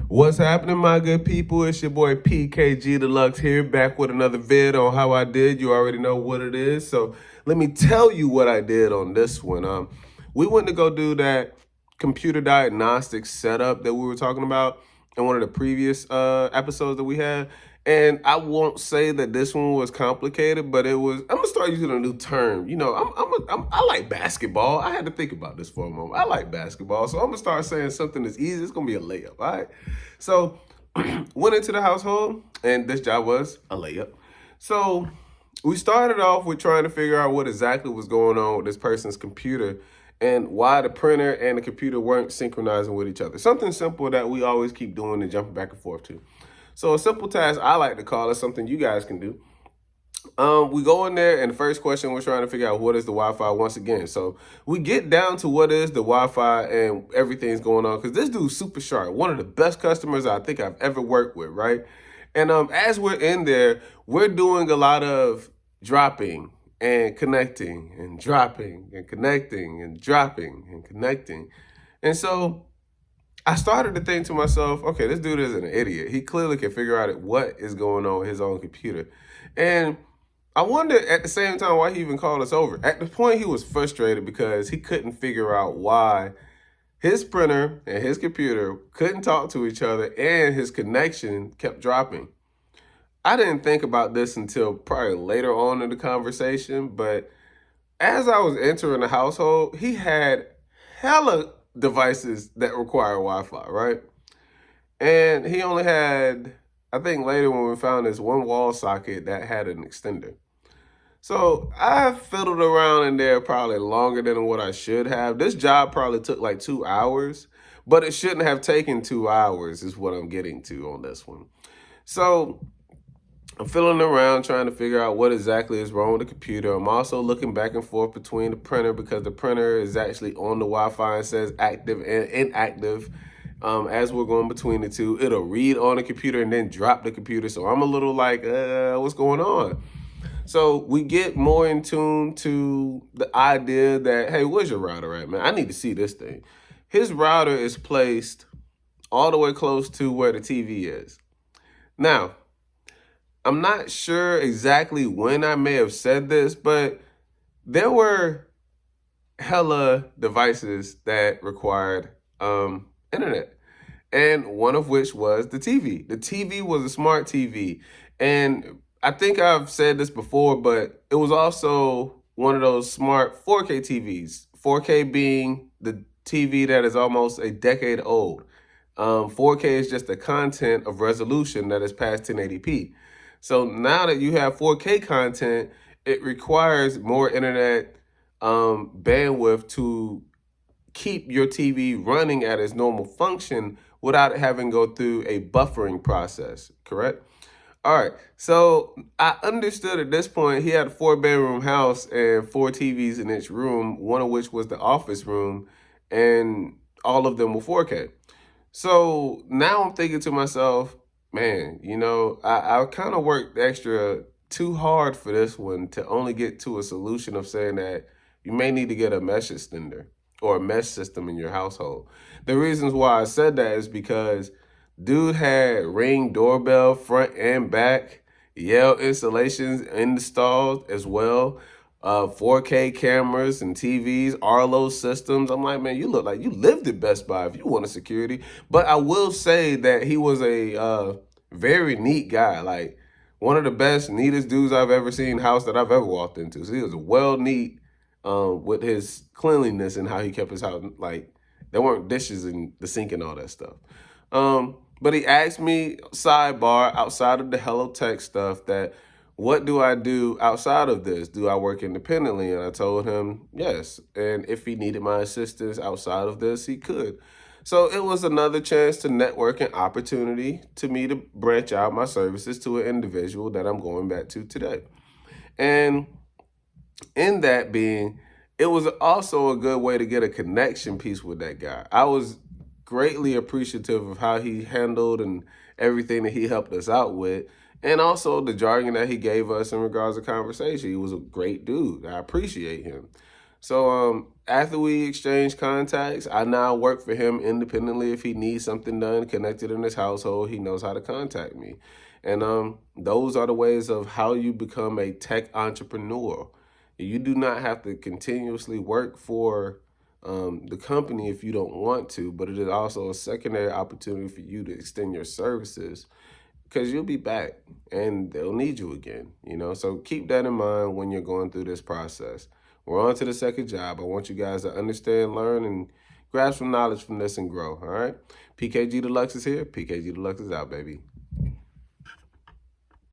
What's happening, my good people? It's your boy PKG Deluxe here, back with another vid on how I did. You already know what it is, so let me tell you what I did on this one. We went to go do that computer diagnostics setup that we were talking about in one of the previous episodes that we had. And I won't say that this one was complicated, but it was. I'm gonna start using a new term. You know, I like basketball. I had to think about this for a moment. I like basketball, so I'm gonna start saying something that's easy. It's gonna be a layup. All right. So went into the household, and this job was a layup. So we started off with trying to figure out what exactly was going on with this person's computer and why the printer and the computer weren't synchronizing with each other. Something simple that we always keep doing and jumping back and forth to. So a simple task I like to call it, something you guys can do. We go in there, and the first question we're trying to figure out what is the Wi-Fi once again. So we get down to what is the Wi-Fi and everything's going on because this dude's super sharp. One of the best customers I think I've ever worked with, right? And as we're in there, we're doing a lot of dropping and connecting and dropping and connecting and dropping and connecting. And so I started to think to myself, okay, this dude is an idiot. He clearly can figure out what is going on with his own computer. And I wonder at the same time why he even called us over. At the point, he was frustrated because he couldn't figure out why his printer and his computer couldn't talk to each other and his connection kept dropping. I didn't think about this until probably later on in the conversation, but as I was entering the household, he had hella devices that require Wi-Fi, right? And he only had, I think later when we found this one wall socket that had an extender. So I fiddled around in there probably longer than what I should have. This job probably took like 2 hours, but it shouldn't have taken 2 hours is what I'm getting to on this one. So I'm fiddling around trying to figure out what exactly is wrong with the computer. I'm also looking back and forth between the printer because the printer is actually on the Wi-Fi and says active and inactive. As we're going between the two, it'll read on the computer and then drop the computer. So I'm a little like, what's going on? So we get more in tune to the idea that, hey, where's your router at, man? I need to see this thing. His router is placed all the way close to where the TV is. Now, I'm not sure exactly when I may have said this, but there were hella devices that required internet, and one of which was the TV. The TV was a smart TV, and I think I've said this before, but it was also one of those smart 4K TVs. 4K being the TV that is almost a decade old. 4K is just the content of resolution that is past 1080p. So now that you have 4K content, it requires more internet bandwidth to keep your TV running at its normal function without having to go through a buffering process, correct? All right, so I understood at this point he had a 4-bedroom house and 4 TVs in each room, one of which was the office room, and all of them were 4K. So now I'm thinking to myself, man, I kind of worked extra too hard for this one to only get to a solution of saying that you may need to get a mesh extender or a mesh system in your household. The reasons why I said that is because dude had Ring doorbell front and back, Yale installations installed as well, 4K cameras and TVs, Arlo systems. I'm like, man, you look like you lived at Best Buy if you want a security. But I will say that he was a very neat guy, like one of the best, neatest dudes I've ever seen house that I've ever walked into. So he was well neat with his cleanliness and how he kept his house. Like there weren't dishes in the sink and all that stuff. But he asked me sidebar outside of the Hello Tech stuff that what do I do outside of this? Do I work independently? And I told him yes. And if he needed my assistance outside of this, he could. So it was another chance to network and opportunity to me to branch out my services to an individual that I'm going back to today. And in that being, it was also a good way to get a connection piece with that guy. I was greatly appreciative of how he handled and everything that he helped us out with, and also the jargon that he gave us in regards to conversation. He was a great dude. I appreciate him. So after we exchange contacts, I now work for him independently. If he needs something done connected in his household, he knows how to contact me. And those are the ways of how you become a tech entrepreneur. You do not have to continuously work for the company if you don't want to, but it is also a secondary opportunity for you to extend your services because you'll be back and they'll need you again, you know? So keep that in mind when you're going through this process. We're on to the second job. I want you guys to understand, learn, and grab some knowledge from this and grow, all right? PKG Deluxe is here. PKG Deluxe is out, baby.